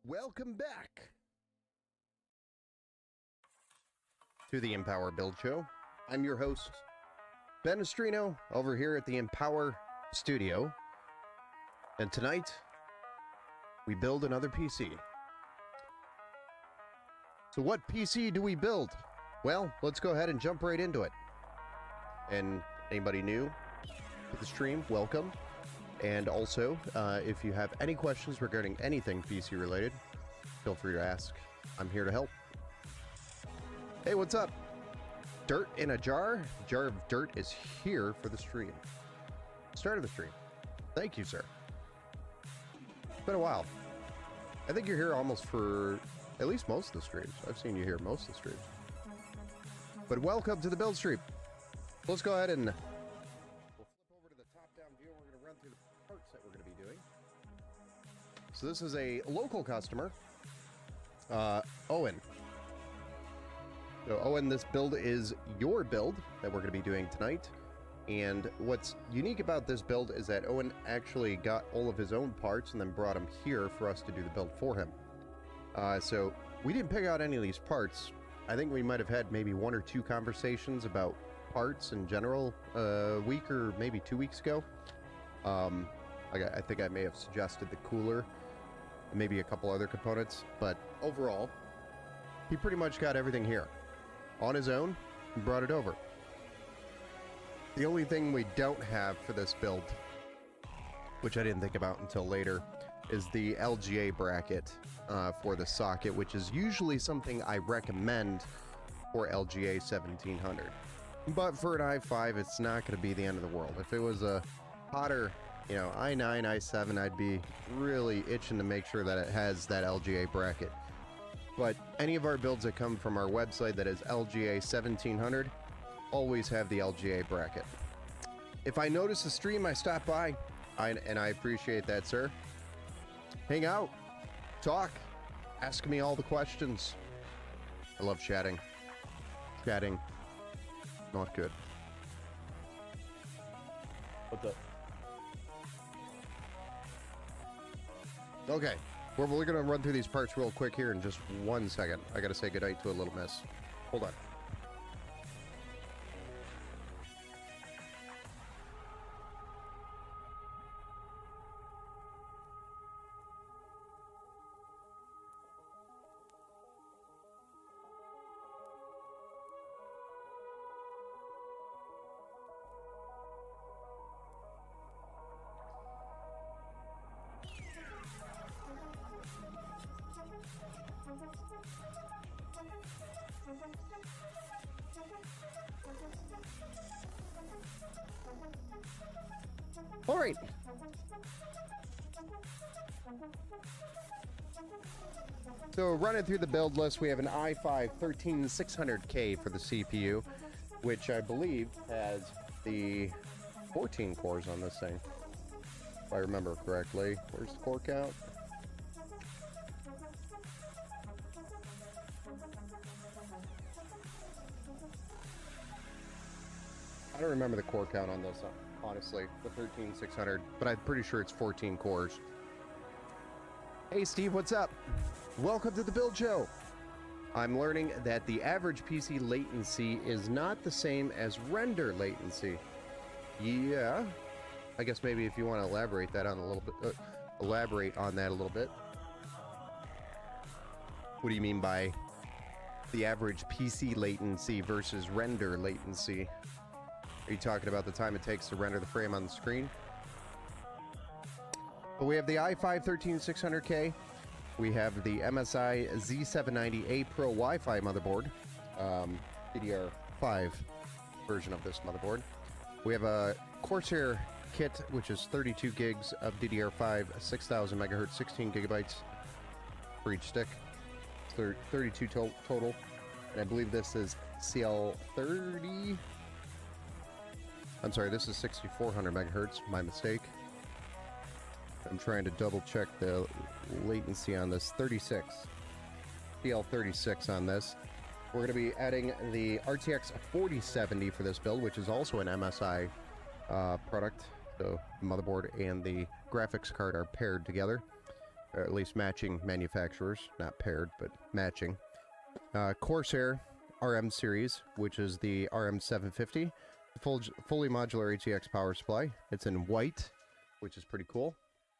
Welcome back to the Empower Build Show. I'm your host, Ben Estrino, over here at the Empower Studio. And tonight, we build another PC. So what PC do we build? Well, let's go ahead and jump right into it. And anybody new to the stream, welcome. And also, if you have any questions regarding anything PC related, feel free to ask. I'm here to help. Hey, what's up? Dirt in a jar? Jar of dirt is here for the stream. Start of the stream. Thank you, sir. It's been a while. I think you're here almost for at least most of the streams. I've seen you here most of the streams. But welcome to the build stream. Let's go ahead and we'll flip over to the top-down view. We're going to run through the parts that we're going to be doing. So this is a local customer, Owen. So Owen, this build is your build that we're going to be doing tonight. And what's unique about this build is that Owen actually got all of his own parts and then brought them here for us to do the build for him. So we didn't pick out any of these parts. I think we might have had maybe 1 or 2 conversations about parts in general a week or maybe 2 weeks ago. I think I may have suggested the cooler and maybe a couple other components, but overall, he pretty much got everything here on his own and brought it over. The only thing we don't have for this build, which I didn't think about until later, is the LGA bracket for the socket, which is usually something I recommend for LGA 1700. But for an i5, it's not going to be the end of the world. If it was a hotter, i9, i7, I'd be really itching to make sure that it has that LGA bracket. But any of our builds that come from our website that is LGA 1700 always have the LGA bracket. If I notice the stream, I stop by, and I appreciate that, sir. Hang out, talk, ask me all the questions. I love chatting. Chatting, not good. What's up? Okay, we're going to run through these parts real quick here in just 1 second. I got to say goodnight to a little miss. Hold on. All right. So running through the build list, we have an i5 13600K for the CPU, which I believe has the 14 cores on this thing, if I remember correctly. Where's the core count? I don't remember the core count on this, honestly, the 13600, but I'm pretty sure it's 14 cores. Hey Steve, what's up? Welcome to the build show. I'm learning that the average PC latency is not the same as render latency. Yeah, I guess maybe if you want to elaborate that on a little bit, elaborate on that a little bit. What do you mean by the average PC latency versus render latency? Are you talking about the time it takes to render the frame on the screen? But we have the i5 13600K. We have the MSI Z790A Pro Wi-Fi motherboard, DDR5 version of this motherboard. We have a Corsair kit, which is 32 gigs of DDR5, 6000 megahertz, 16 gigabytes for each stick. 32 total. And I believe this is CL30. I'm sorry, this is 6400 megahertz, my mistake. I'm trying to double check the latency on this. 36. CL36 on this. We're going to be adding the RTX 4070 for this build, which is also an MSI product. So the motherboard and the graphics card are paired together. or at least matching manufacturers, not paired, but matching. Corsair RM series, which is the RM750, fully modular ATX power supply. It's in white, which is pretty cool,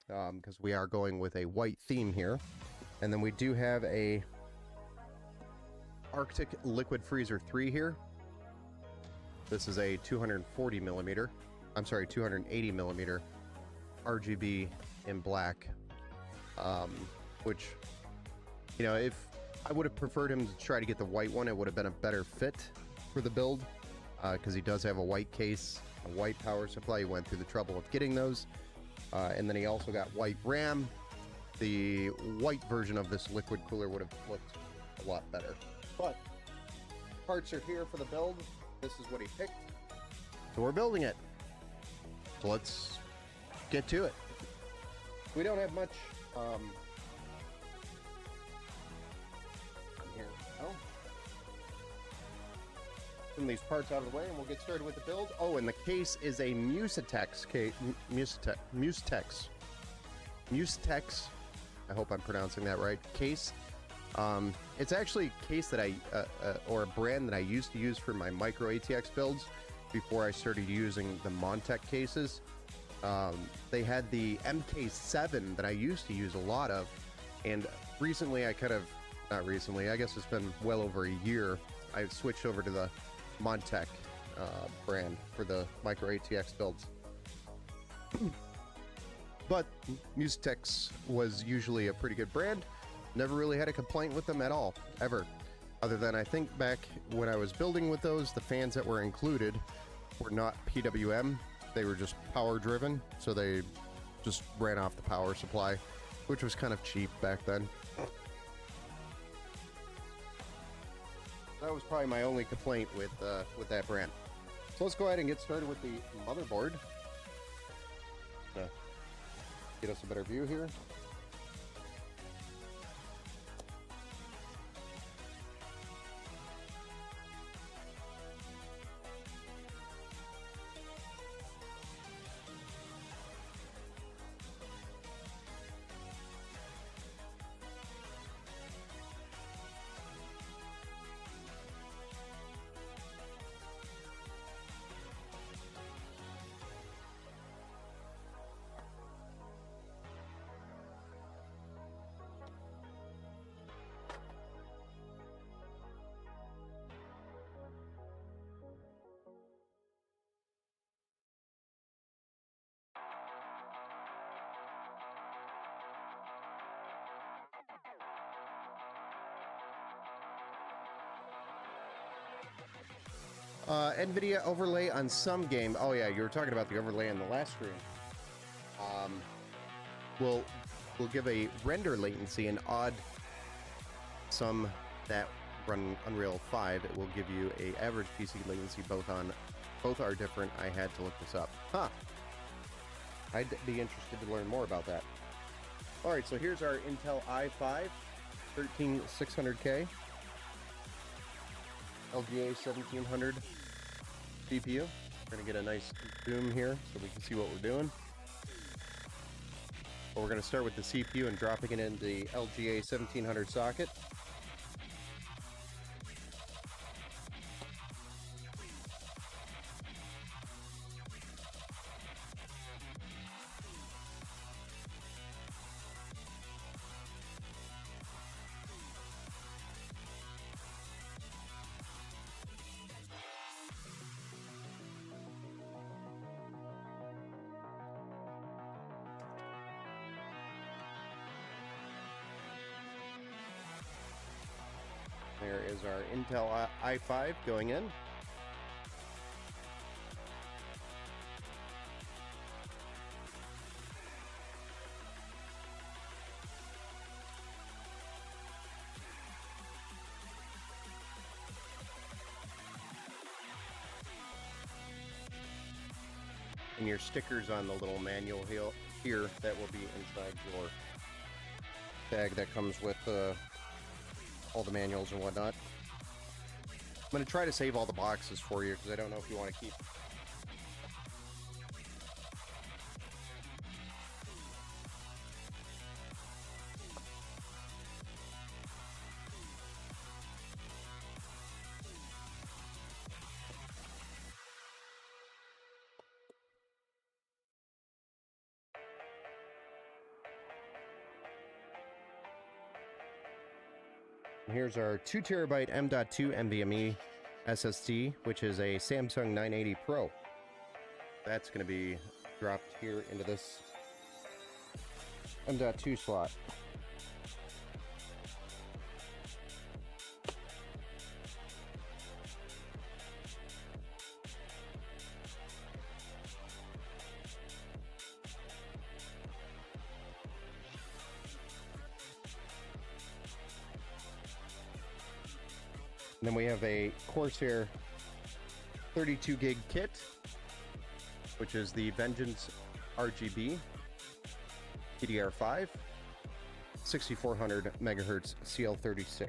because we are going with a white theme here. And then we do have a Arctic Liquid Freezer 3 here. This is a 280 millimeter RGB in black, which, you know, if I would have preferred him to try to get the white one, it would have been a better fit for the build, because he does have a white case, a white power supply. He went through the trouble of getting those, and then he also got white RAM. The white version of this liquid cooler would have looked a lot better, but parts are here for the build. This is what he picked, so we're building it. So let's get to it. We don't have much here. Oh, some of these parts out of the way, and we'll get started with the build. Oh, and the case is a Musetex case. Musetex. I hope I'm pronouncing that right. Case. It's actually a case that or a brand that I used to use for my micro ATX builds before I started using the Montech cases. They had the MK7 that I used to use a lot of, and recently not recently, I guess it's been well over a year, I switched over to the Montech brand for the micro ATX builds. But Musetex was usually a pretty good brand. Never really had a complaint with them at all, ever. Other than I think back when I was building with those, the fans that were included were not PWM. They were just power driven, so they just ran off the power supply, which was kind of cheap back then. That was probably my only complaint with that brand. So let's go ahead and get started with the motherboard. Get us a better view here. NVIDIA overlay on some game. Oh yeah, you were talking about the overlay on the last stream. We'll give a render latency, an odd some that run Unreal 5. It will give you a average PC latency. Both are different. I had to look this up. I'd be interested to learn more about that. All right, so here's our Intel i5 13600K LGA 1700 CPU. We're going to get a nice zoom here so we can see what we're doing. But we're going to start with the CPU and dropping it into the LGA 1700 socket. There is our Intel i5 going in. And your stickers on the little manual here that will be inside your bag that comes with all the manuals and whatnot. I'm going to try to save all the boxes for you because I don't know if you want to keep. And here's our 2 terabyte M.2 NVMe SSD, which is a Samsung 980 Pro. That's going to be dropped here into this M.2 slot. And then we have a Corsair 32 gig kit, which is the Vengeance RGB DDR5 6400 megahertz CL36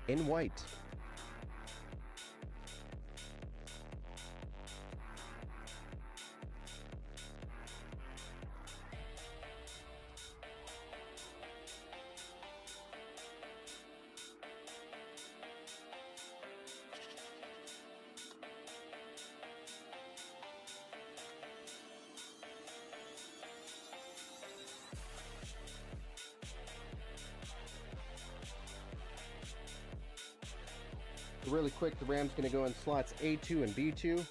in white. Really quick, the RAM's going to go in slots A2 and B2.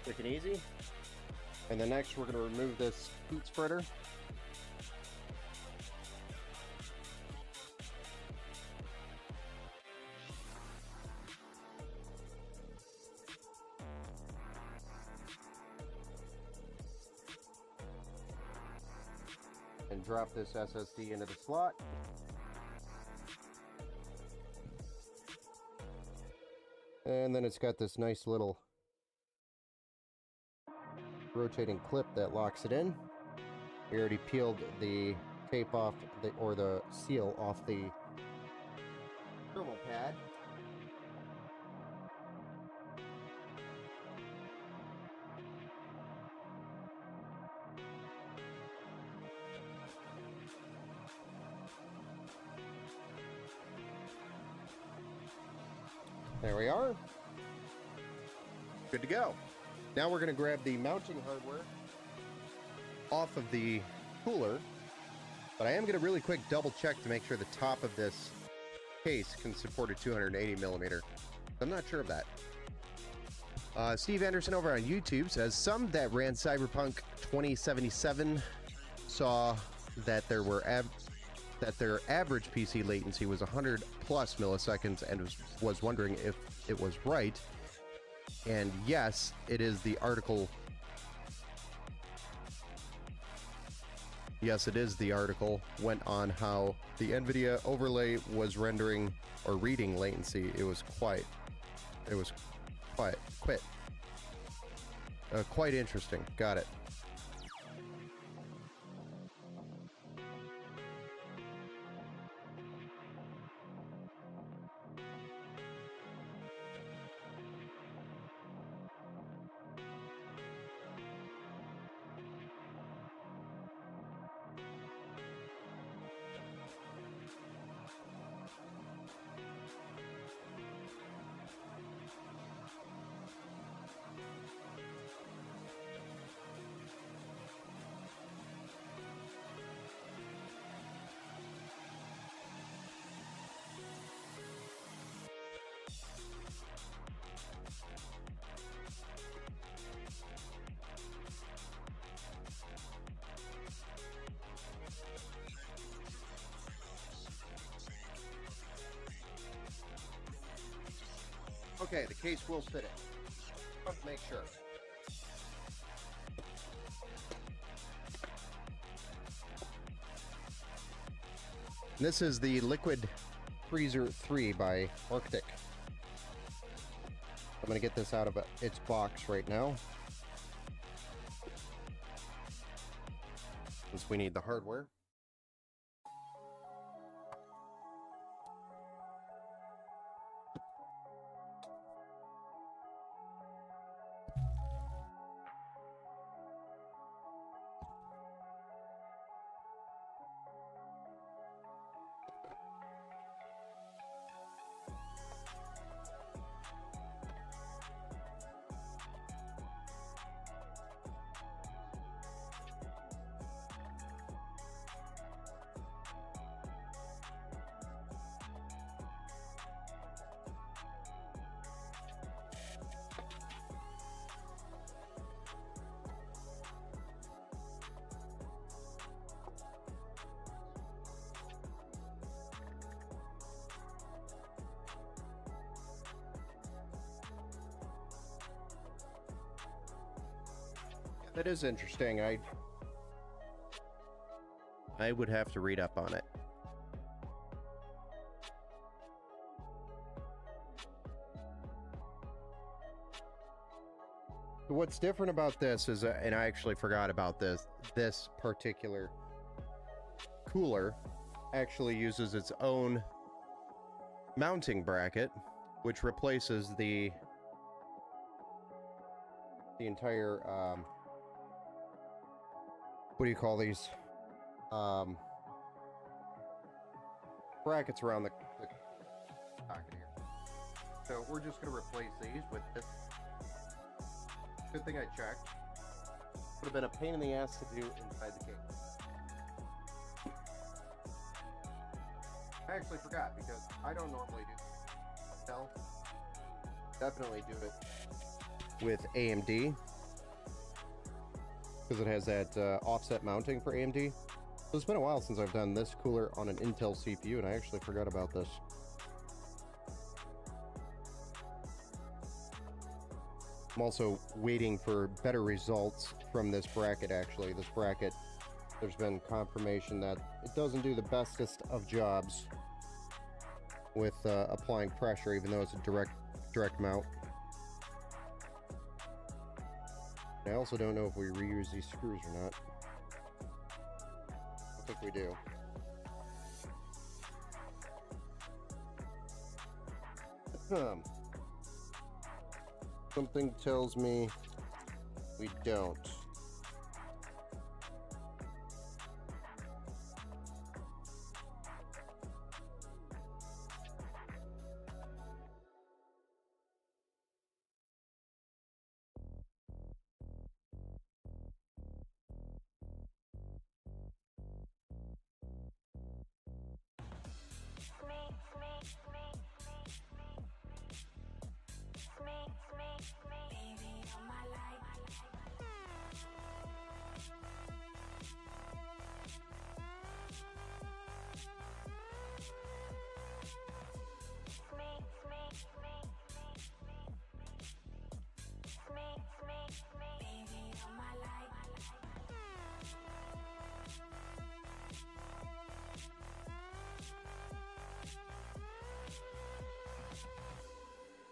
Quick and easy. And then next we're going to remove this heat spreader. And drop this SSD into the slot. And then it's got this nice little rotating clip that locks it in. We already peeled the tape off, or the seal off the thermal pad. There we are. Good to go. Now we're going to grab the mounting hardware off of the cooler, but I am going to really quick double check to make sure the top of this case can support a 280 millimeter. I'm not sure of that. Steve Anderson over on YouTube says some that ran Cyberpunk 2077 saw that their average PC latency was 100 plus milliseconds and was wondering if it was right. And yes, it is the article. Yes, it is the article went on how the NVIDIA overlay was rendering or reading latency. It was quite interesting. Got it. Okay, the case will fit it. Let's make sure. This is the Liquid Freezer 3 by Arctic. I'm going to get this out of its box right now, since we need the hardware. that is interesting. I would have to read up on it. What's different about this is, and I actually forgot about this particular cooler actually uses its own mounting bracket, which replaces the entire, what do you call these? Brackets around the pocket here. So we're just going to replace these with this. Good thing I checked. Would have been a pain in the ass to do inside the case. I actually forgot because I don't normally do myself. Definitely do it with AMD because it has that offset mounting for AMD. So it's been a while since I've done this cooler on an Intel CPU, and I actually forgot about this. I'm also waiting for better results from this bracket, actually. This bracket, there's been confirmation that it doesn't do the bestest of jobs with applying pressure, even though it's a direct mount. I also don't know if we reuse these screws or not. I think we do. Something tells me we don't.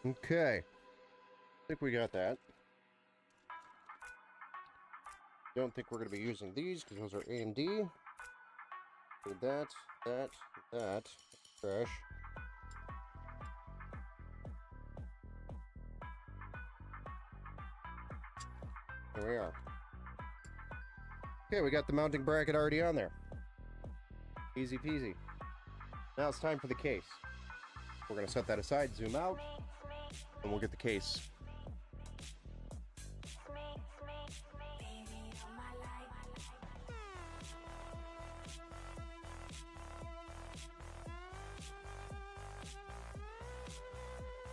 Okay, I think we got that. Don't think we're going to be using these because those are AMD. Do that, trash. There we are. Okay, we got the mounting bracket already on there. Easy peasy. Now it's time for the case. We're going to set that aside, zoom out, and we'll get the case.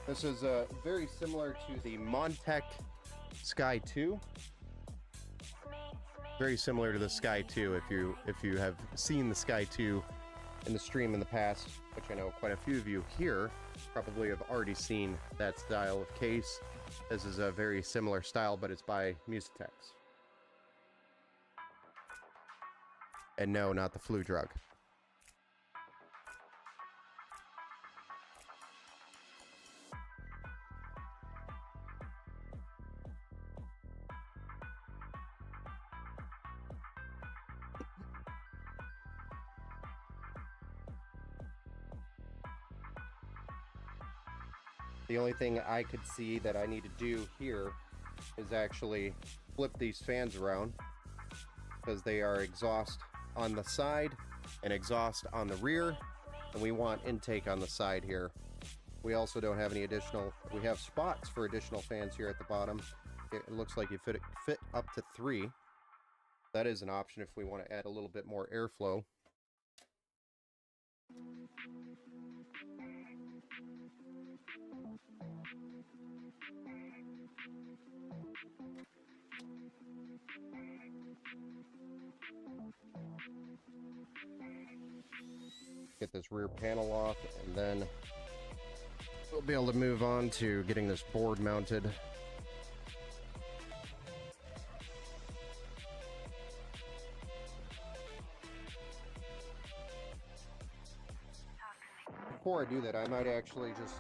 This is very similar to the Montech Sky 2. Very similar to the Sky 2 if you have seen the Sky 2 in the stream in the past, which I know quite a few of you here probably have already seen that style of case. This is a very similar style, but it's by Musatex. And no, not the flu drug. The only thing I could see that I need to do here is actually flip these fans around because they are exhaust on the side and exhaust on the rear, and we want intake on the side here. We also don't have any additional, we have spots for additional fans here at the bottom. It looks like you fit up to 3. That is an option if we want to add a little bit more airflow. Get this rear panel off, and then we'll be able to move on to getting this board mounted. before I do that, I might actually just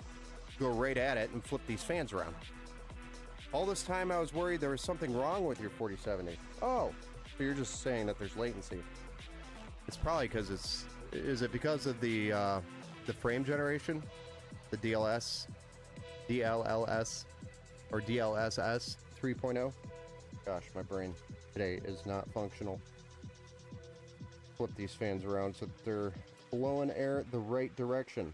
go right at it and flip these fans around. All this time I was worried there was something wrong with your 4070. Oh, so you're just saying that there's latency. It's probably because is it because of the frame generation? The DLLS or DLSS 3.0? Gosh, my brain today is not functional. Flip these fans around so that they're blowing air the right direction.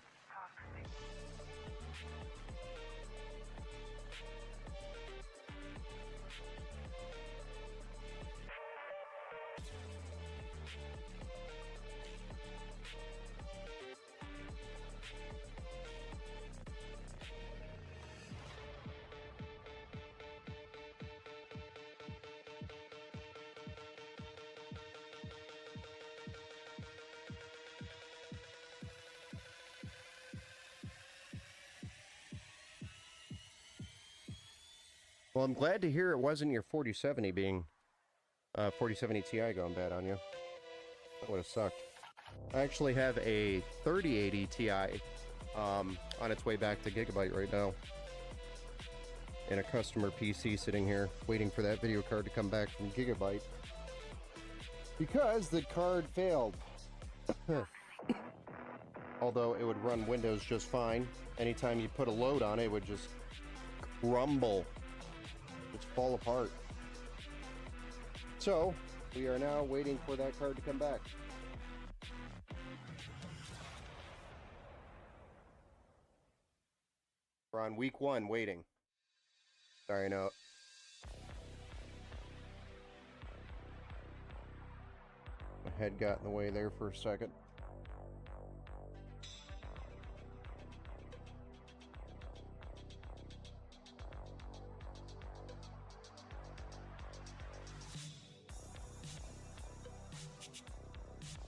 Well, I'm glad to hear it wasn't your 4070 being 4070 Ti going bad on you. That would have sucked. I actually have a 3080 Ti on its way back to Gigabyte right now. And a customer PC sitting here waiting for that video card to come back from Gigabyte. Because the card failed. Although it would run Windows just fine. Anytime you put a load on it, it would just crumble. Just fall apart. So, we are now waiting for that card to come back. We're on week 1 waiting. Sorry, no. My head got in the way there for a second.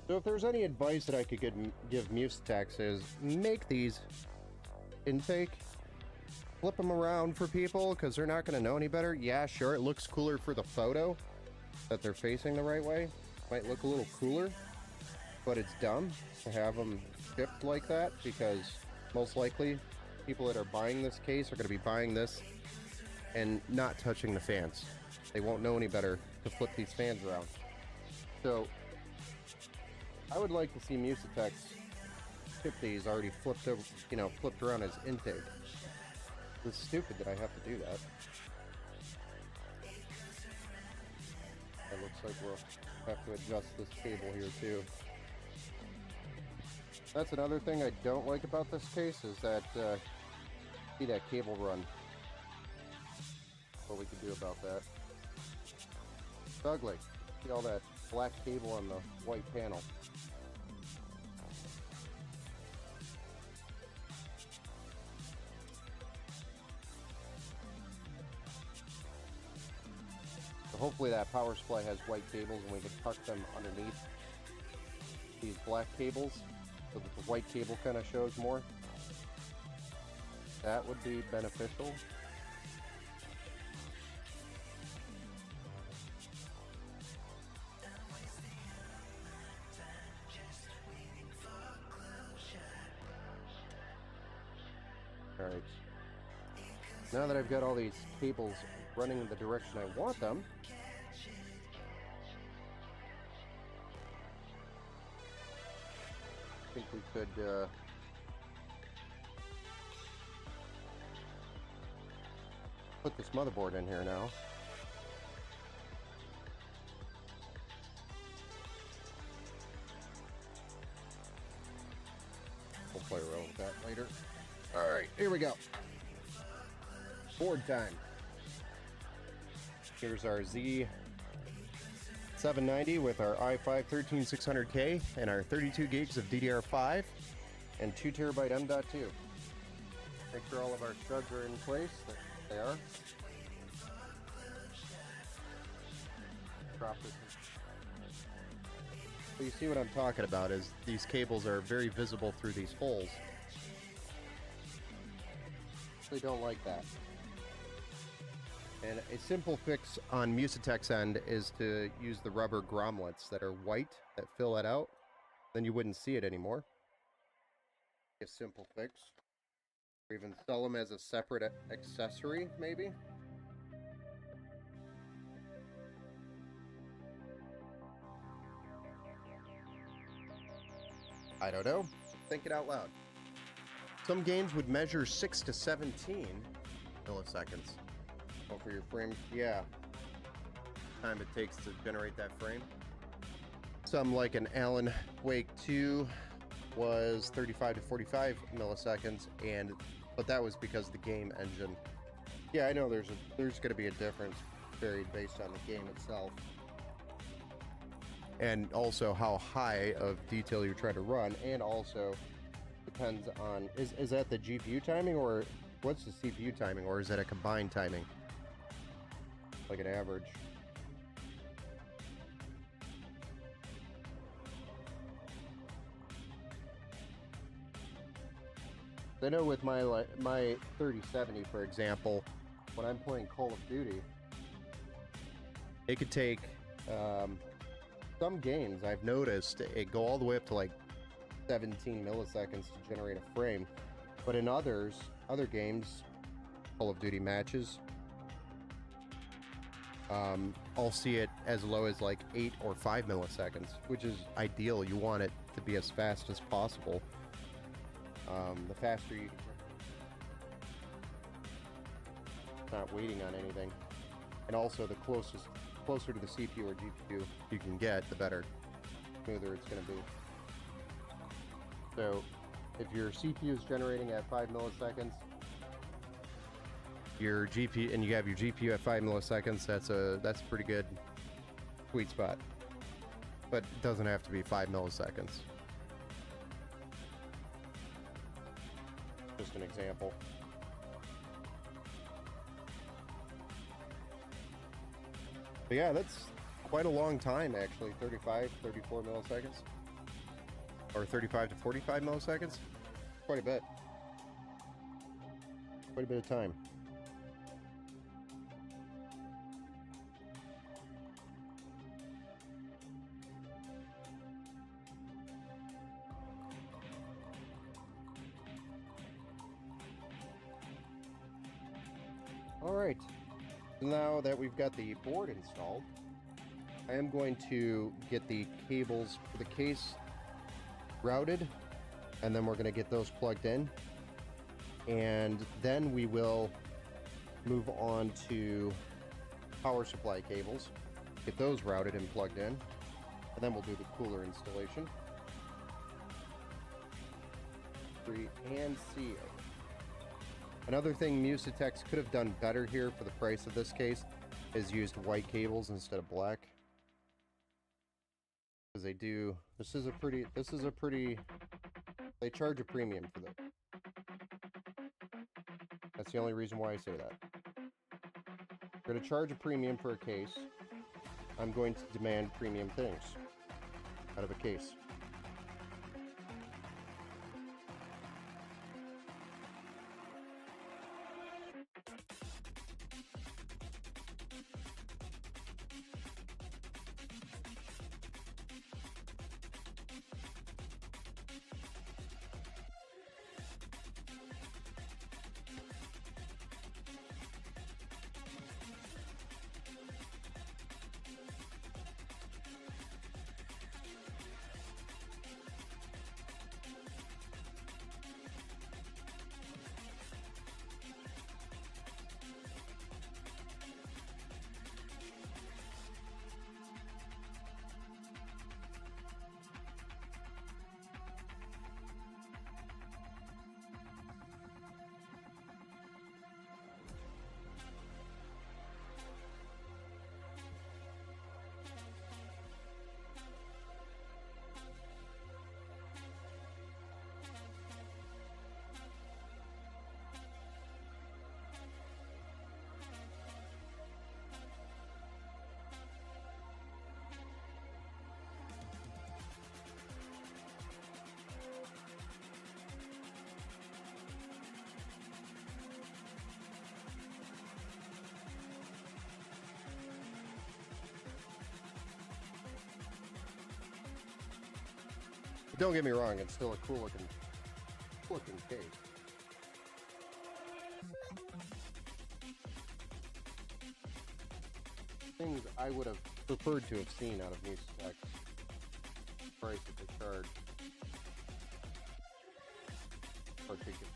So if there's any advice that I could give Musetex is make these intake, flip them around for people because they're not going to know any better. Yeah, sure, it looks cooler for the photo that they're facing the right way. Might look a little cooler, but it's dumb to have them shipped like that because most likely people that are buying this case are going to be buying this and not touching the fans. They won't know any better to flip these fans around. So I would like to see Musetex ship these already flipped over, flipped around as intake. It's stupid that I have to do that. It looks like we'll have to adjust this cable here too. That's another thing I don't like about this case is that, see that cable run. What we can do about that. It's ugly. See all that black cable on the white panel. So hopefully that power supply has white cables and we can tuck them underneath these black cables so that the white cable kind of shows more. That would be beneficial. Alright. Now that I've got all these cables running in the direction I want them, I think we could put this motherboard in here now. We'll play around with that later. Alright, here we go. Board time. Here's our Z790 with our i5 13600K and our 32 gigs of DDR5 and 2 terabyte M.2. Make sure all of our studs are in place. They are. Drop this. So you see what I'm talking about is these cables are very visible through these holes. They don't like that. And a simple fix on Musetex end is to use the rubber grommets that are white that fill it out. Then you wouldn't see it anymore. A simple fix. Or even sell them as a separate accessory, maybe? I don't know. Think it out loud. Some games would measure 6 to 17 milliseconds. Oh, for your frame, yeah. Time it takes to generate that frame. Some, like an Alan Wake 2, was 35 to 45 milliseconds, but that was because of the game engine. Yeah, I know there's going to be a difference varied based on the game itself, and also how high of detail you're trying to run, and also depends on is that the GPU timing, or what's the CPU timing, or is that a combined timing, like an average? I know with my 3070, for example, when I'm playing Call of Duty, it could take some games, I've noticed it go all the way up to like 17 milliseconds to generate a frame, but in other games, Call of Duty matches, I'll see it as low as like 8 or 5 milliseconds, which is ideal. You want it to be as fast as possible. The faster you not waiting on anything, and also the closer to the CPU or GPU you can get, the better, smoother it's going to be. So if your CPU is generating at 5 milliseconds, your GPU, and you have your GPU at 5 milliseconds, that's a pretty good sweet spot. But it doesn't have to be 5 milliseconds. Just an example. But yeah, that's quite a long time, actually. 35, 34 milliseconds. Or 35 to 45 milliseconds. Quite a bit. Quite a bit of time. Alright, now that we've got the board installed, I am going to get the cables for the case routed, and then we're going to get those plugged in, and then we will move on to power supply cables, get those routed and plugged in, and then we'll do the cooler installation. Free and seal. Another thing Musatex could have done better here for the price of this case is used white cables instead of black. Because they do, this is a pretty, they charge a premium for that. That's the only reason why I say that. They're going to charge a premium for a case. I'm going to demand premium things out of a case. Don't get me wrong, it's still a cool looking looking case. Things I would have preferred to have seen out of Musitek. Price that they charge. Particular.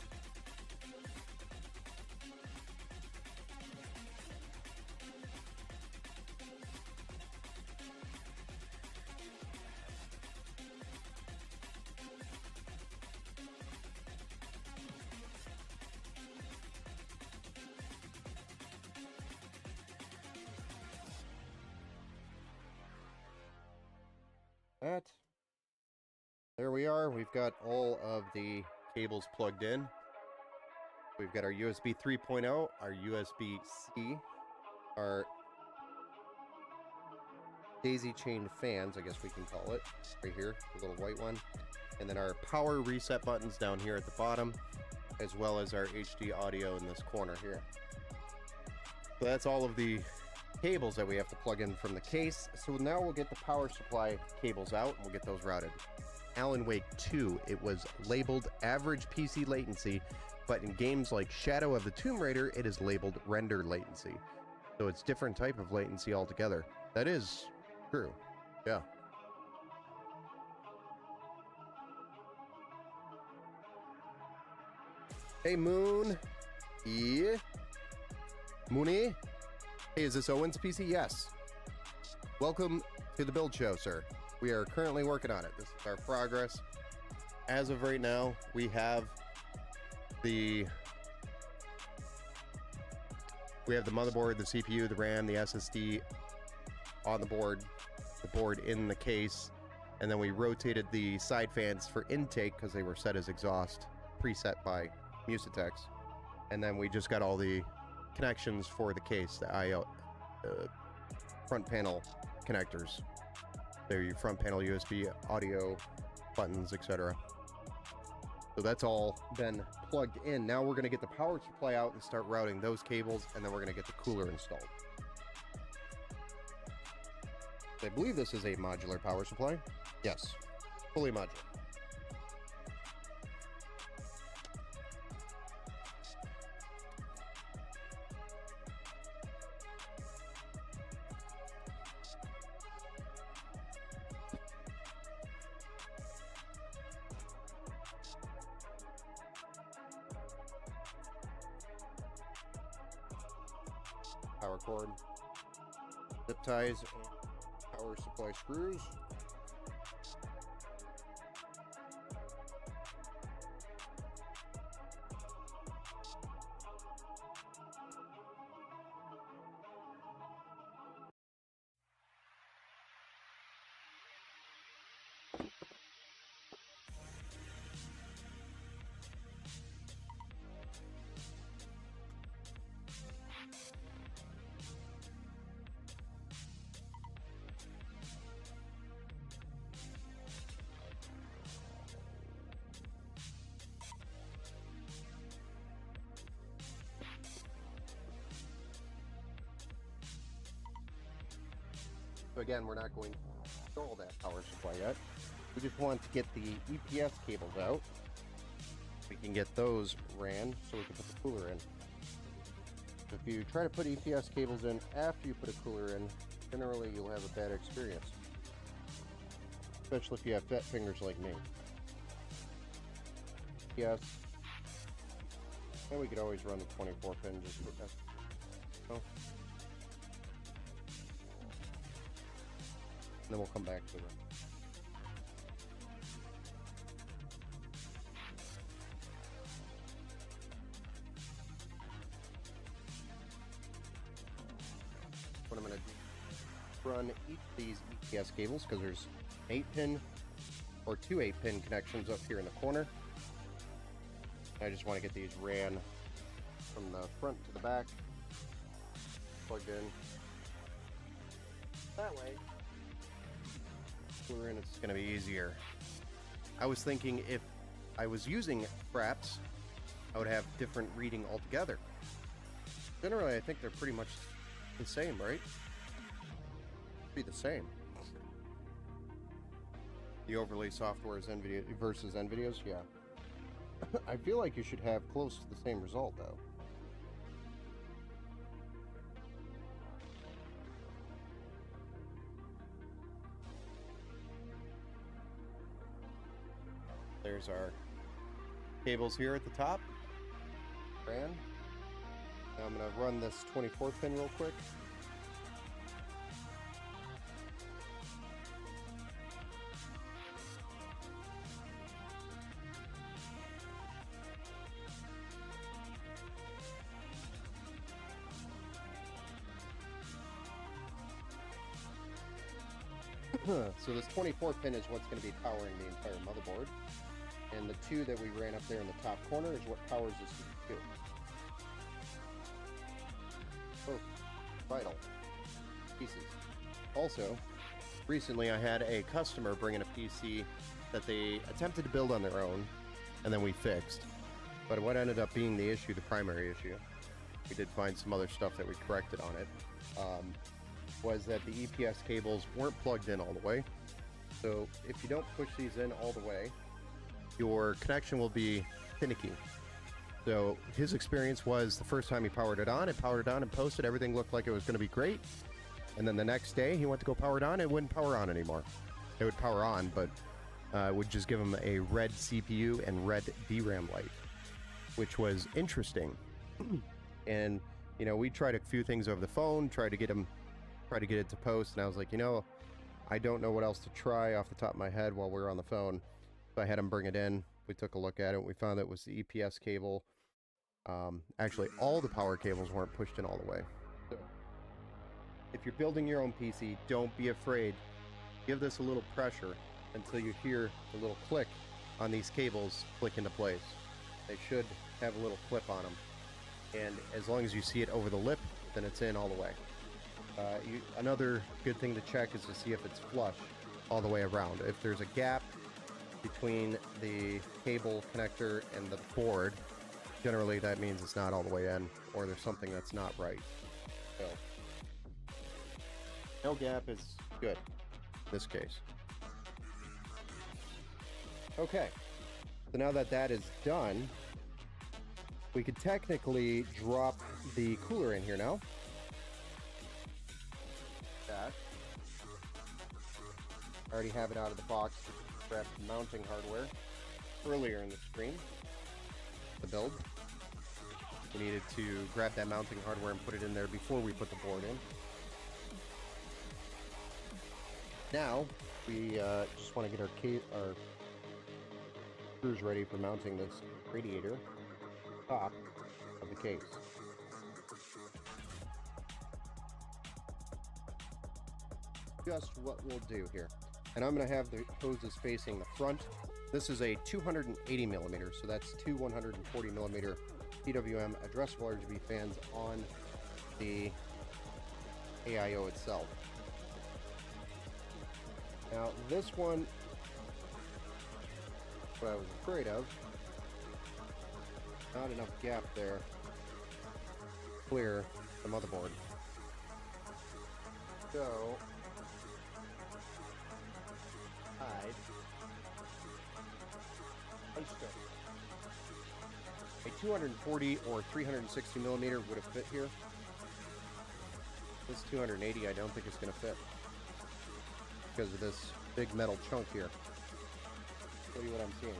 That. There we are. We've got all of the cables plugged in. We've got our USB 3.0, our USB-C, our daisy chained fans, I guess we can call it, right here, the little white one. And then our power reset buttons down here at the bottom, as well as our HD audio in this corner here. So that's all of the cables that we have to plug in from the case. So now we'll get the power supply cables out and we'll get those routed. Alan Wake 2, it was labeled average PC latency, but in games like Shadow of the Tomb Raider, it is labeled render latency. So it's different type of latency altogether. That is true. Yeah. Hey, Moon. Yeah. Mooney. Hey, is this Owen's PC? Yes. Welcome to the build show, sir. We are currently working on it. This is our progress. As of right now, we have the motherboard, the CPU, the RAM, the SSD on the board in the case, and then we rotated the side fans for intake because they were set as exhaust, preset by Musitek, and then we just got all the connections for the case, the I/O, front panel connectors. They're your front panel USB, audio, buttons, etc. So that's all been plugged in. Now we're going to get the power supply out and start routing those cables, and then we're going to get the cooler installed. I believe this is a modular power supply. Yes, fully modular. Power cord, zip ties, and power supply screws. So again, we're not going to install that power supply yet. We just want to get the EPS cables out. We can get those ran so we can put the cooler in. If you try to put EPS cables in after you put a cooler in, generally you'll have a bad experience. Especially if you have fat fingers like me. Yes. And we could always run the 24 pin just with that. Oh. And then we'll come back to it. What I'm going to do, run each of these EPS cables, because there's 8-pin or 2 8-pin connections up here in the corner. I just want to get these ran from the front to the back, plugged in. That way, and it's going to be easier. I was thinking if I was using Fraps, I would have different reading altogether. Generally, I think they're pretty much the same, right? Be the same. The overlay software is NVIDIA versus NVIDIA's, yeah. I feel like you should have close to the same result, though. There's our cables here at the top. Ran. Now I'm going to run this 24 pin real quick. So this 24 pin is what's going to be powering the entire motherboard. And the two that we ran up there in the top corner is what powers this CPU. Both vital pieces. Also, recently I had a customer bring in a PC that they attempted to build on their own, and then we fixed. But what ended up being the issue, the primary issue, we did find some other stuff that we corrected on it, was that the EPS cables weren't plugged in all the way. So if you don't push these in all the way, your connection will be finicky. So his experience was the first time he powered it on and posted, everything looked like it was going to be great. And then the next day he went to go power it on, it wouldn't power on anymore. It would power on, but it would just give him a red CPU and red DRAM light, which was interesting. And, you know, we tried a few things over the phone, tried to get it to post, and I was like, you know, I don't know what else to try off the top of my head while we were on the phone. So I had him bring it in. We took a look at it. We found that it was the EPS cable. Actually, all the power cables weren't pushed in all the way. So if you're building your own PC, don't be afraid. Give this a little pressure until you hear the little click on these cables click into place. They should have a little clip on them. And as long as you see it over the lip, then it's in all the way. Another good thing to check is to see if it's flush all the way around. If there's a gap between the cable connector and the board, generally that means it's not all the way in, or there's something that's not right. So, no gap is good in this case. Okay, so now that that is done, we could technically drop the cooler in here now. That. I already have it out of the box. Grabbed the mounting hardware earlier in the stream. The build. We needed to grab that mounting hardware and put it in there before we put the board in. Now we just want to get our screws ready for mounting this radiator top of the case. Just what we'll do here. And I'm going to have the hoses facing the front. This is a 280 millimeter, so that's two 140 millimeter PWM addressable RGB fans on the AIO itself. Now this one, what I was afraid of, not enough gap there to clear the motherboard. So a 240 or 360 millimeter would have fit here. This 280 I don't think it's going to fit because of this big metal chunk here. Show you what I'm seeing.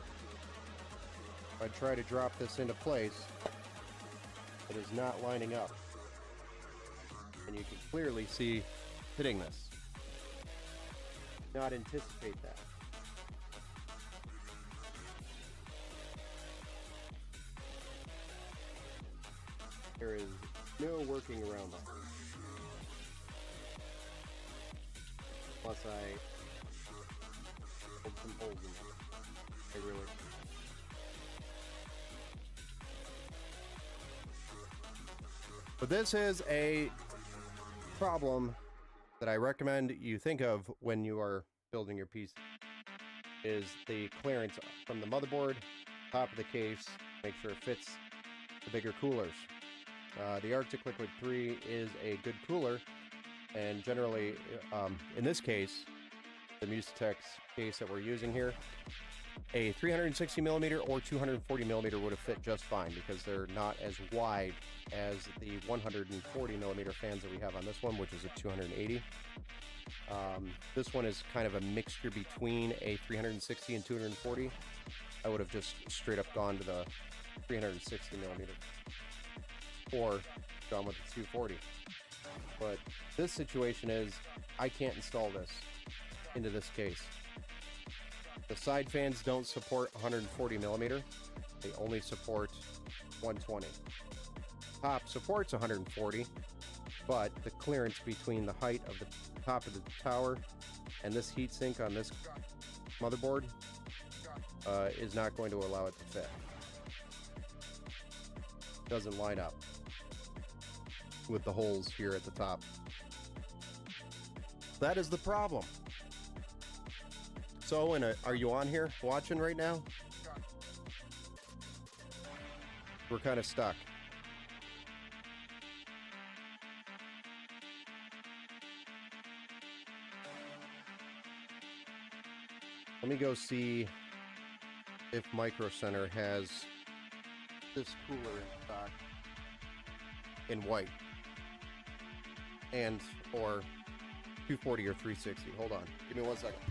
If I try to drop this into place, it is not lining up. And you can clearly see hitting this. Not anticipate that. There is no working around that. Plus I put some holes in it. I really... But this is a problem that I recommend you think of when you are building your piece, is the clearance from the motherboard, top of the case, make sure it fits the bigger coolers. The Arctic Liquid 3 is a good cooler, and generally, in this case, the Musetex case that we're using here, A 360 millimeter or 240 millimeter would have fit just fine because they're not as wide as the 140 millimeter fans that we have on this one, which is a 280. This one is kind of a mixture between a 360 and 240. I would have just straight up gone to the 360 millimeter or gone with the 240. But this situation is I can't install this into this case. The side fans don't support 140 millimeter. They only support 120. Top supports 140, but the clearance between the height of the top of the tower and this heatsink on this motherboard is not going to allow it to fit. Doesn't line up with the holes here at the top. That is the problem. So, are you on here watching right now? We're kind of stuck. Let me go see if Micro Center has this cooler in stock in white and or 240 or 360. Hold on. Give me 1 second.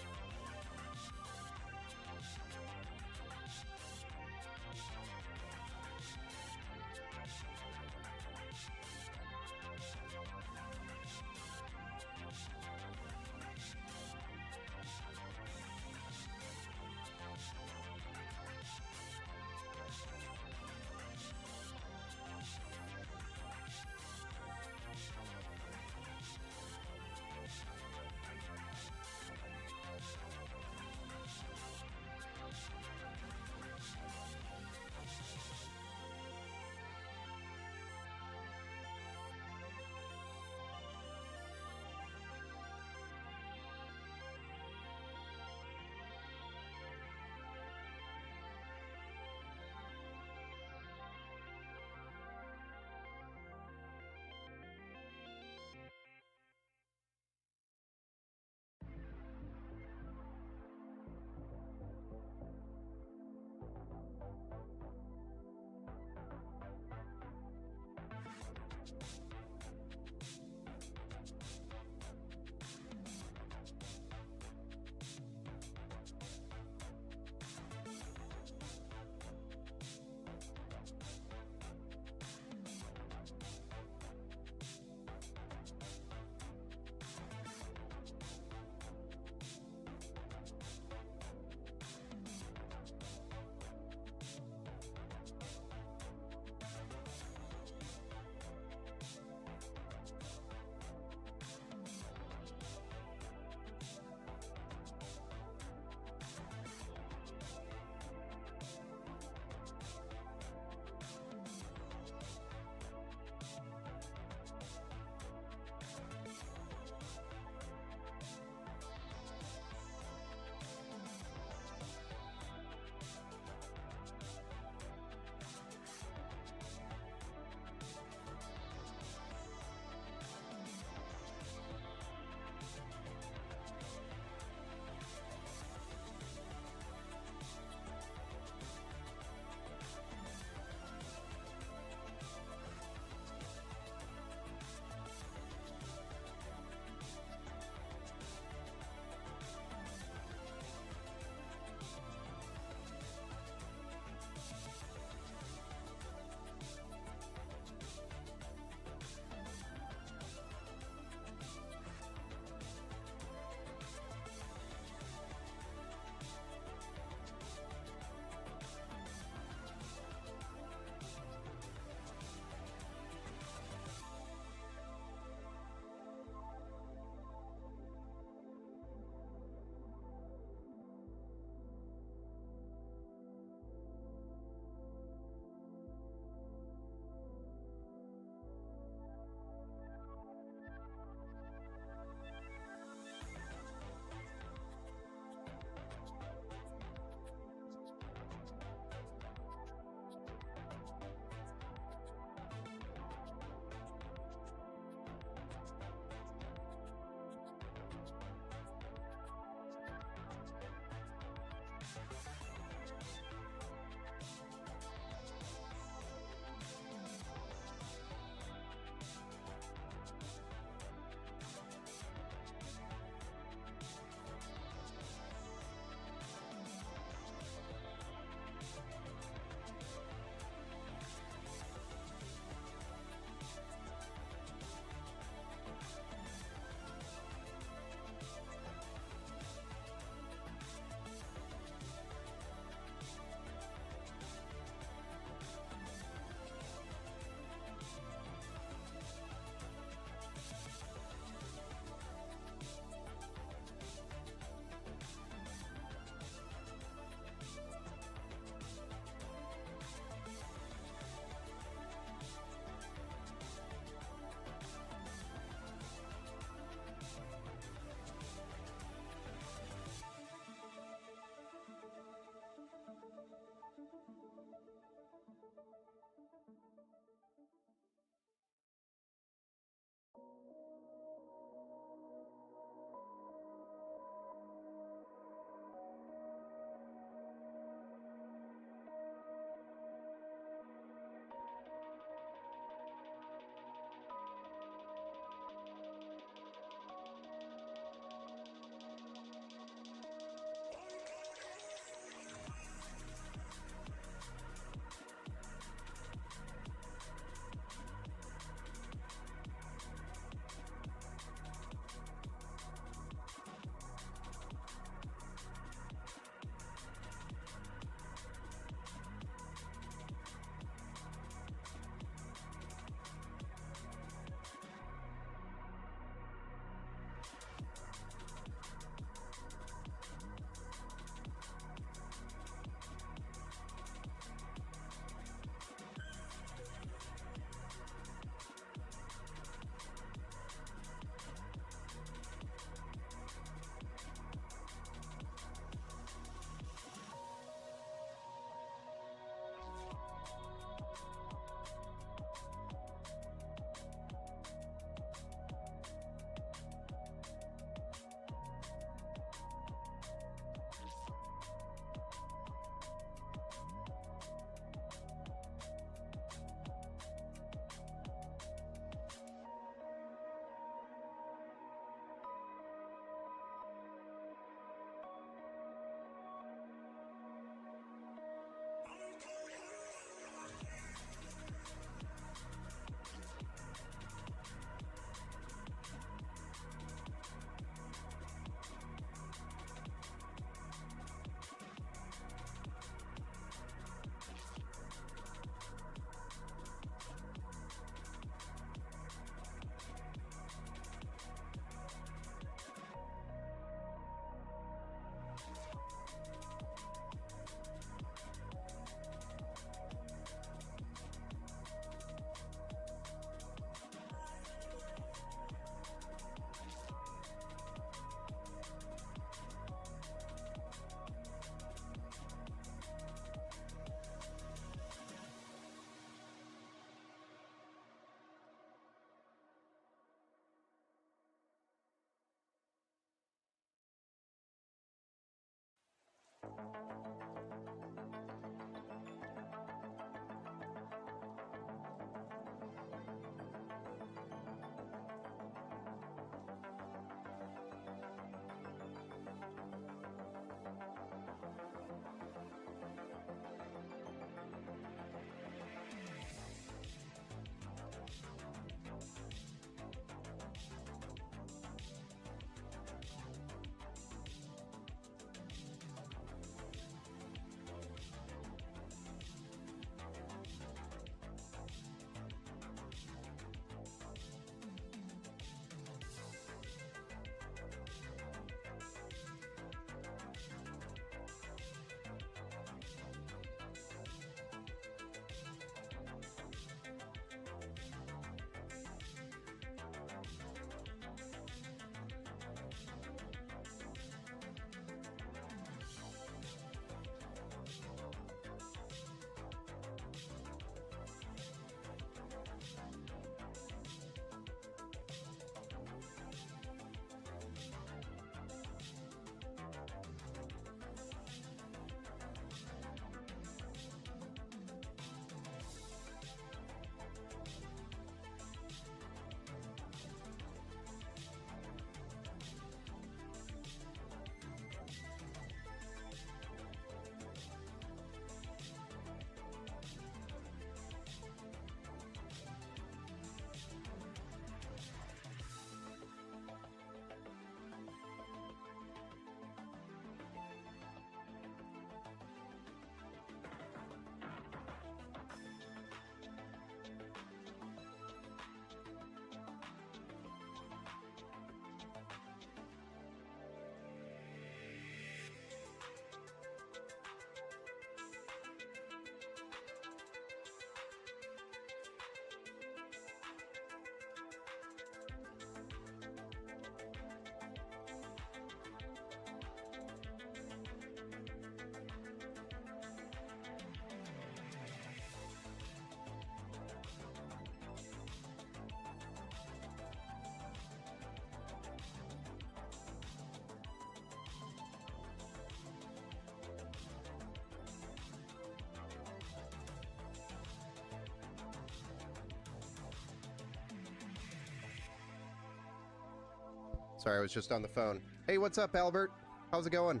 Sorry, I was just on the phone. Hey, what's up, Albert? How's it going?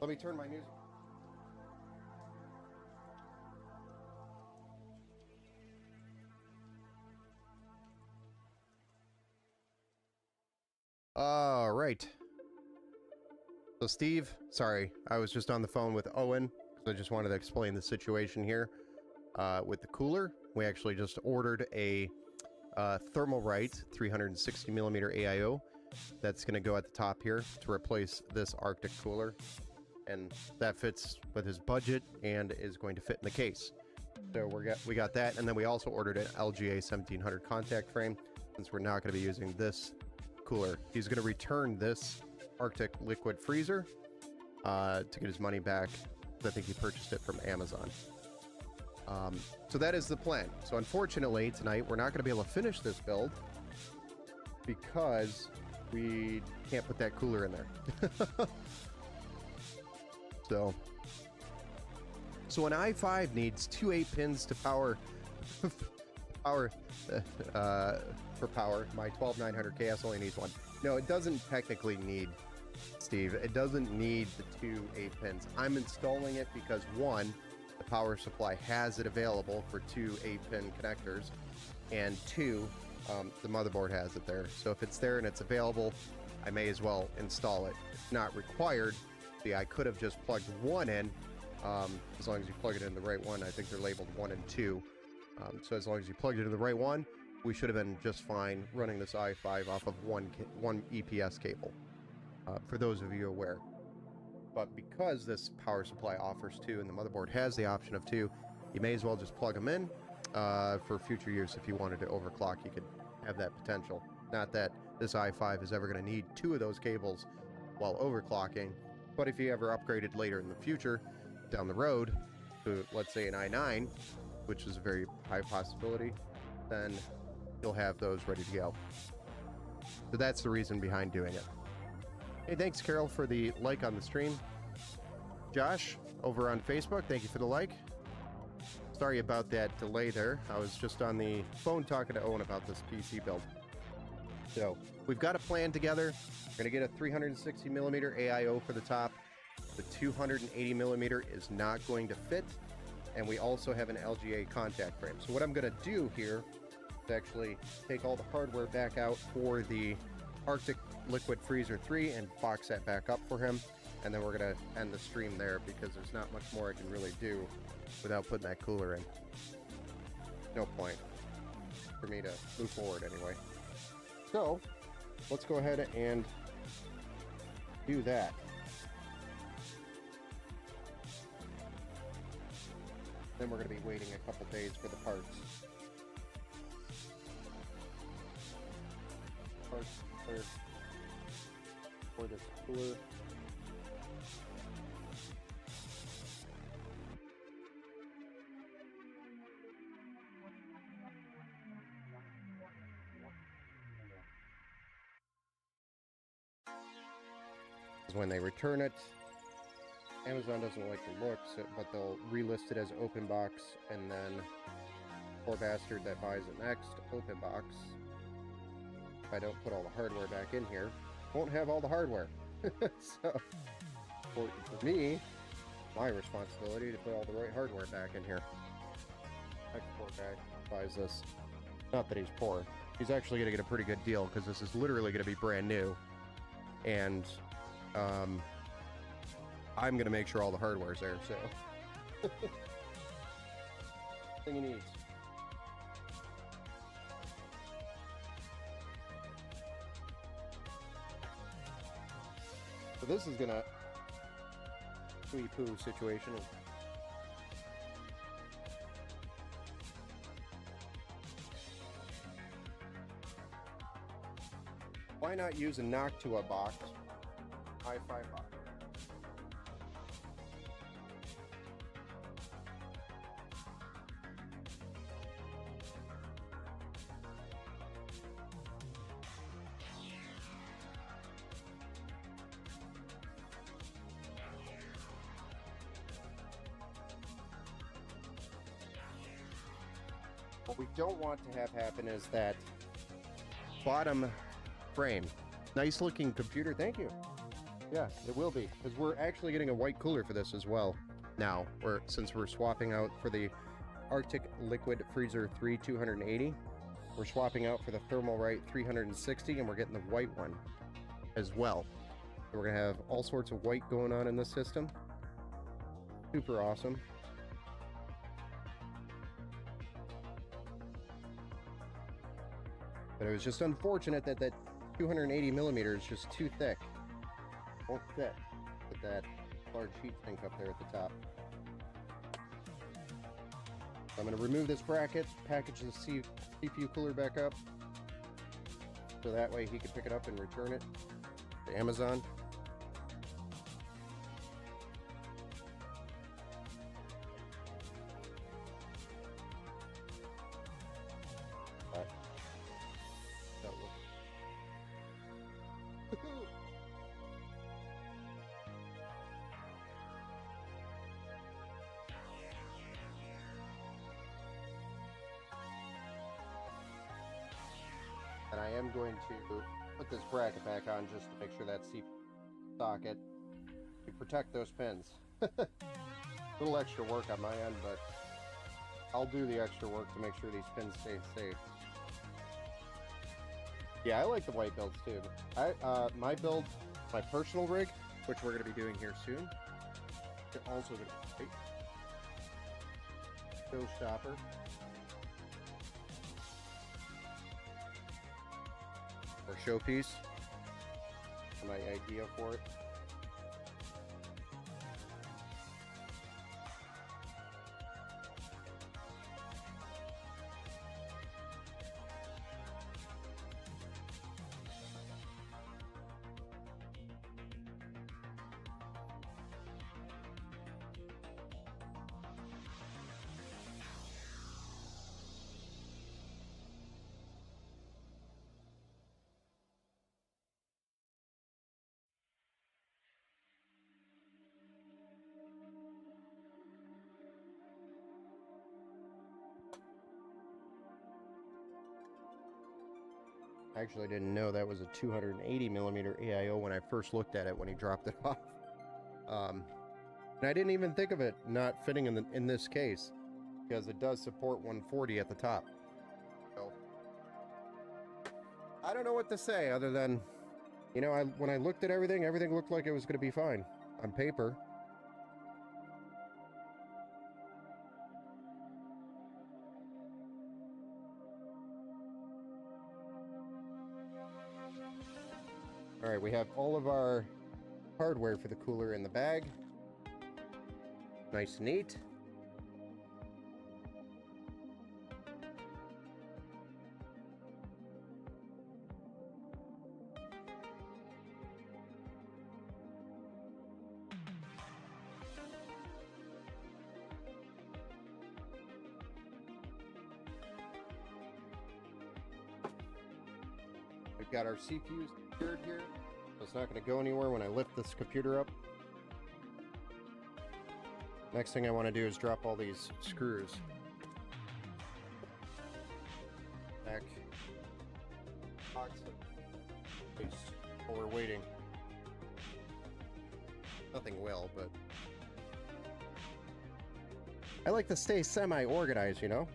Let me turn my music. All right. So Steve, sorry, I was just on the phone with Owen, because I just wanted to explain the situation here with the cooler. We actually just ordered a Thermalright 360 millimeter AIO that's going to go at the top here to replace this Arctic cooler, and that fits with his budget and is going to fit in the case. So we got that, and then we also ordered an LGA 1700 contact frame, since we're not going to be using this cooler. He's going to return this Arctic liquid freezer to get his money back. I think he purchased it from Amazon. So that is the plan. So unfortunately tonight we're not going to be able to finish this build because we can't put that cooler in there. So an i5 needs two 8-pins to power for power. My 12900KS only needs one. No, it doesn't technically need, Steve, it doesn't need the two 8-pins. I'm installing it because one, the power supply has it available for two 8-pin connectors, and two, the motherboard has it there. So if it's there and it's available, I may as well install it. It's not required. See, I could have just plugged one in, as long as you plug it in the right one. I think they're labeled 1 and 2. So as long as you plugged it in the right one, we should have been just fine running this i5 off of one EPS cable, for those of you aware. But because this power supply offers 2 and the motherboard has the option of 2, you may as well just plug them in for future use. If you wanted to overclock, you could have that potential. Not that this i5 is ever going to need 2 of those cables while overclocking, but if you ever upgraded later in the future, down the road, to let's say an i9, which is a very high possibility, then you'll have those ready to go. So that's the reason behind doing it. Hey, thanks, Carol, for the like on the stream. Josh, over on Facebook, thank you for the like. Sorry about that delay there. I was just on the phone talking to Owen about this PC build. So, we've got a plan together. We're going to get a 360 millimeter AIO for the top. The 280 millimeter is not going to fit. And we also have an LGA contact frame. So what I'm going to do here is actually take all the hardware back out for the Arctic Liquid Freezer 3 and box that back up for him, and then we're going to end the stream there because there's not much more I can really do without putting that cooler in. No point for me to move forward anyway. So let's go ahead and do that. Then we're going to be waiting a couple days for the parts. For this cooler. When they return it, Amazon doesn't like the looks, but they'll relist it as open box, and then poor bastard that buys it next, open box, if I don't put all the hardware back in here, won't have all the hardware. So for me, my responsibility to put all the right hardware back in here. That poor guy buys this. Not that he's poor. He's actually going to get a pretty good deal because this is literally going to be brand new. And I'm going to make sure all the hardware's there, so. Thing he needs. So this is going to poo situation. Why not use a Noctua box, i5 box? What we don't want to have happen is that bottom frame. Nice looking computer. Thank you. Yeah, it will be, because we're actually getting a white cooler for this as well now, since we're swapping out for the Arctic Liquid Freezer 3 280. We're swapping out for the Thermalright 360, and we're getting the white one as well. So we're going to have all sorts of white going on in this system. Super awesome. But it was just unfortunate that that 280 millimeters is just too thick. Won't fit with that large heat sink up there at the top. So I'm going to remove this bracket, package the CPU cooler back up, so that way he can pick it up and return it to Amazon. And I am going to put this bracket back on just to make sure that CPU socket to protect those pins. A little extra work on my end, but I'll do the extra work to make sure these pins stay safe. Yeah, I like the white builds too. My build, my personal rig, which we're going to be doing here soon, also going to be showstopper. Or showpiece. My idea for it. I actually didn't know that was a 280 millimeter AIO when I first looked at it when he dropped it off. And I didn't even think of it not fitting in this case, because it does support 140 at the top. So I don't know what to say other than, you know, when I looked at everything looked like it was going to be fine on paper. All right, we have all of our hardware for the cooler in the bag. Nice and neat. We've got our CPUs secured here, so it's not going to go anywhere when I lift this computer up. Next thing I want to do is drop all these screws back. Box while we're waiting. Nothing will, but I like to stay semi-organized, you know?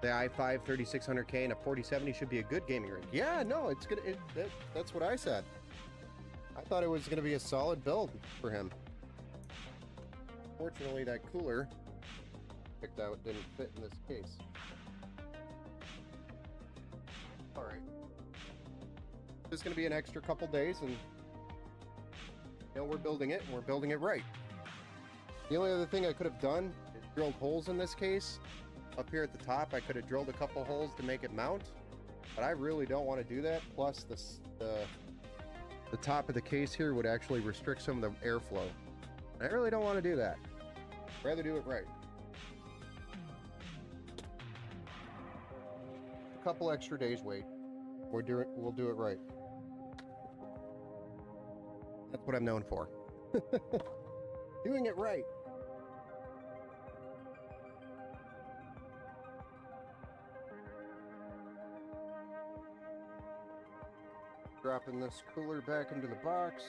The i5 3600K and a 4070 should be a good gaming rig. Yeah, no, it's gonna. That's what I said. I thought it was gonna be a solid build for him. Fortunately, that cooler picked out didn't fit in this case. All right, this is gonna be an extra couple days, and you know we're building it, and we're building it right. The only other thing I could have done is drilled holes in this case. Up here at the top, I could have drilled a couple holes to make it mount, but I really don't want to do that. Plus, the top of the case here would actually restrict some of the airflow. And I really don't want to do that. I'd rather do it right. couple extra days wait. We'll do it right. That's what I'm known for. Doing it right. Dropping this cooler back into the box.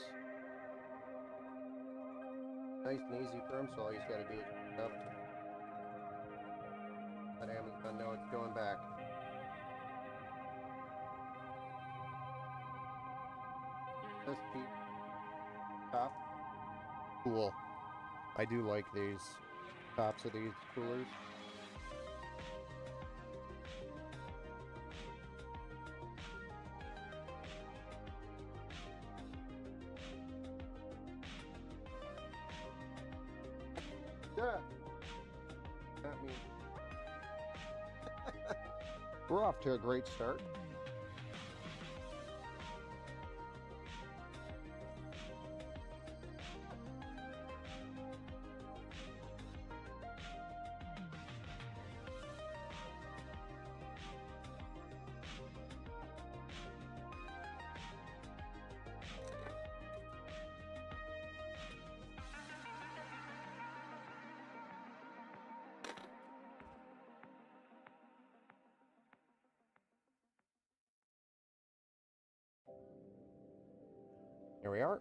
Nice and easy for him, so all he's got to do is pick it up. Let Amazon know it's going back. This top. Cool. I do like these tops of these coolers. Yeah. Not me. We're off to a great start. Here we are.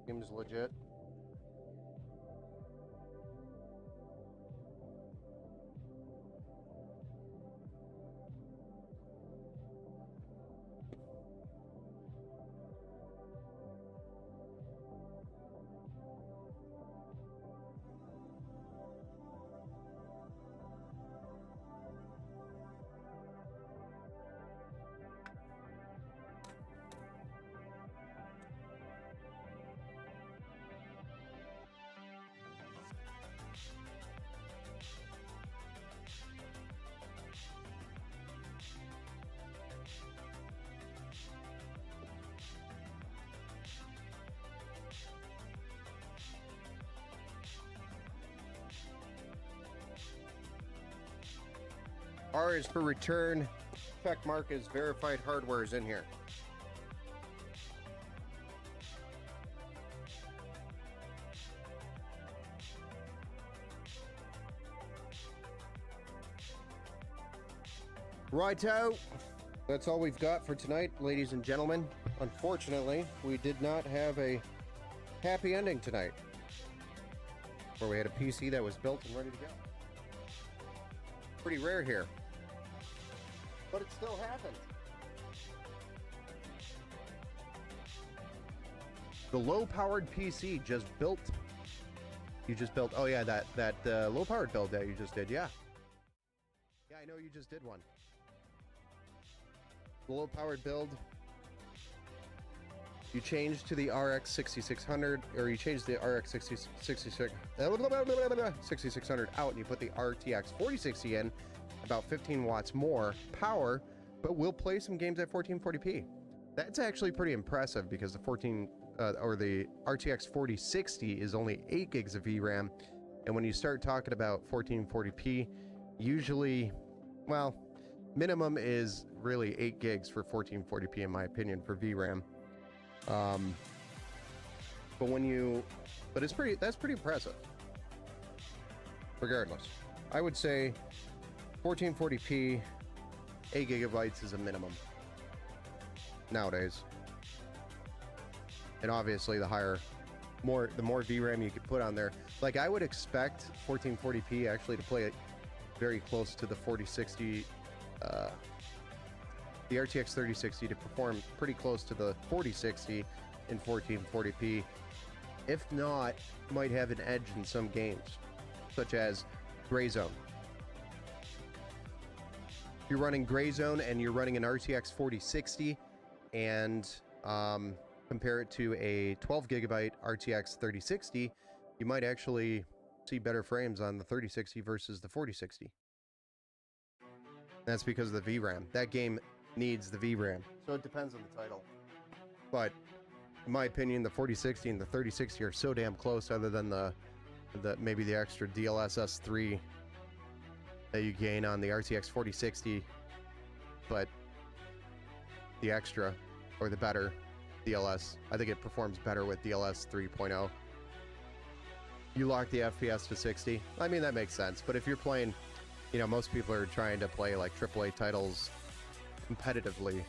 Seems legit. R is for return. Check mark is verified hardware is in here. Righto. That's all we've got for tonight, ladies and gentlemen. Unfortunately, we did not have a happy ending tonight, where we had a PC that was built and ready to go. Pretty rare here, but it still happened. The low-powered PC just built. You just built. Oh yeah, that low-powered build that you just did. Yeah. Yeah, I know you just did one. The low-powered build. You changed to the RX 6600, or you changed the RX 6600 out, and you put the RTX 4060 in, about 15 watts more power, but we'll play some games at 1440p. That's actually pretty impressive because the the RTX 4060 is only 8 gigs of VRAM, and when you start talking about 1440p, usually, well, minimum is really 8 gigs for 1440p in my opinion for VRAM. But that's pretty impressive. Regardless, I would say 1440p, 8 gigabytes is a minimum nowadays. And obviously the more VRAM you could put on there. Like, I would expect 1440p actually to play it very close to the 4060, the RTX 3060 to perform pretty close to the 4060 in 1440p. If not, might have an edge in some games, such as Gray Zone. You're running Gray Zone and you're running an RTX 4060 and compare it to a 12 gigabyte RTX 3060, you might actually see better frames on the 3060 versus the 4060. That's because of the VRAM. That game needs the VRAM. So it depends on the title. But in my opinion, the 4060 and the 3060 are so damn close, other than the maybe the extra DLSS 3 that you gain on the RTX 4060, but the extra or the better DLS, I think it performs better with DLS 3.0. You lock the FPS to 60. I mean, that makes sense. But if you're playing, you know, most people are trying to play like AAA titles competitively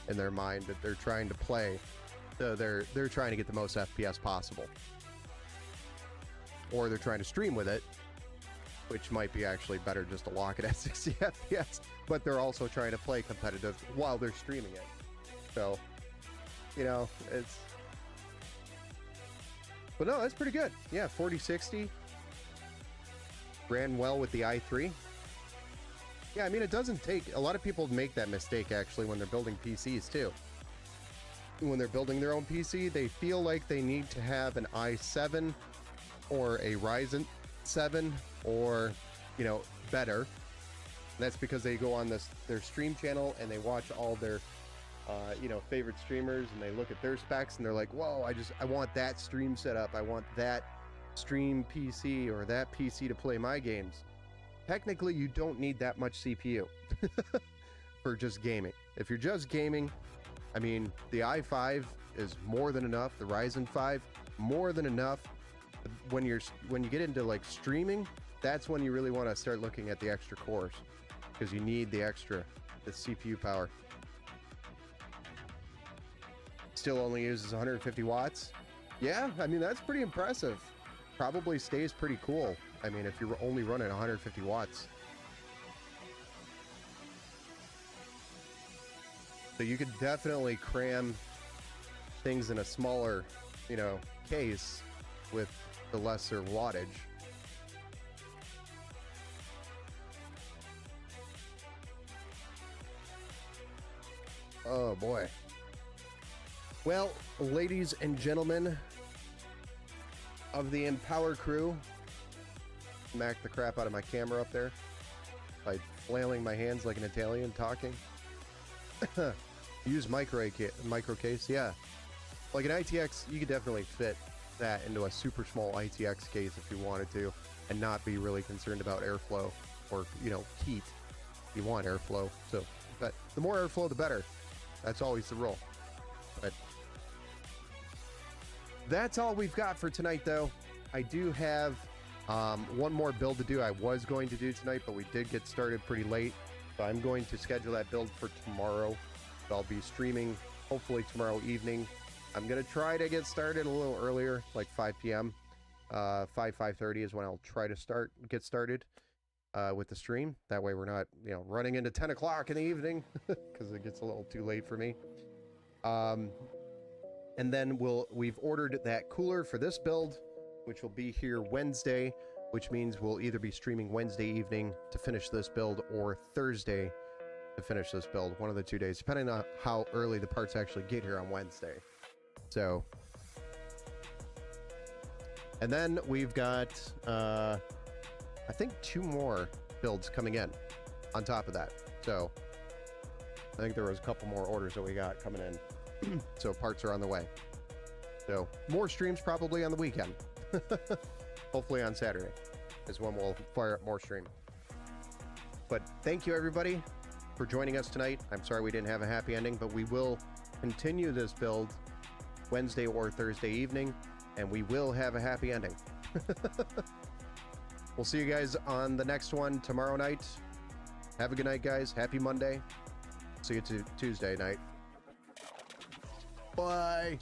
in their mind, that they're trying to play. So they're trying to get the most FPS possible. Or they're trying to stream with it, which might be actually better just to lock it at 60 FPS, but they're also trying to play competitive while they're streaming it. So, you know, it's... But no, that's pretty good. Yeah, 4060 ran well with the i3. Yeah, I mean, it doesn't take... A lot of people make that mistake, actually, when they're building PCs, too. When they're building their own PC, they feel like they need to have an i7 or a Ryzen 7 or, you know, better. And that's because they go on their stream channel and they watch all their you know, favorite streamers, and they look at their specs and they're like, whoa, I want that stream setup, I want that stream PC or that PC to play my games. Technically, you don't need that much CPU for just gaming. If you're just gaming, I mean, the i5 is more than enough. The Ryzen 5, more than enough. When you get into like streaming, that's when you really want to start looking at the extra cores, because you need the CPU power. Still only uses 150 watts. Yeah, I mean, that's pretty impressive. Probably stays pretty cool. I mean, if you're only running 150 watts. So you could definitely cram things in a smaller, you know, case with the lesser wattage. Oh boy. Well, ladies and gentlemen of the Empower crew, smack the crap out of my camera up there by flailing my hands like an Italian talking. Use micro case, yeah. Like an ITX, you could definitely fit that into a super small ITX case if you wanted to, and not be really concerned about airflow or, you know, heat. You want airflow, so, but the more airflow, the better. That's always the rule. But that's all we've got for tonight, though. I do have one more build to do. I was going to do tonight, but we did get started pretty late. So I'm going to schedule that build for tomorrow. So I'll be streaming hopefully tomorrow evening. I'm going to try to get started a little earlier, like 5 p.m. 5:30 is when I'll try to get started with the stream. That way we're not, you know, running into 10 o'clock in the evening because it gets a little too late for me. And then we've ordered that cooler for this build, which will be here Wednesday, which means we'll either be streaming Wednesday evening to finish this build or Thursday to finish this build, one of the 2 days, depending on how early the parts actually get here on Wednesday. So, and then we've got, I think 2 more builds coming in on top of that. So I think there was a couple more orders that we got coming in. So parts are on the way. So more streams probably on the weekend. Hopefully on Saturday is when we'll fire up more stream. But thank you everybody for joining us tonight. I'm sorry we didn't have a happy ending, but we will continue this build Wednesday or Thursday evening, and we will have a happy ending. We'll see you guys on the next one tomorrow night. Have a good night, guys. Happy Monday. See you Tuesday night. Bye.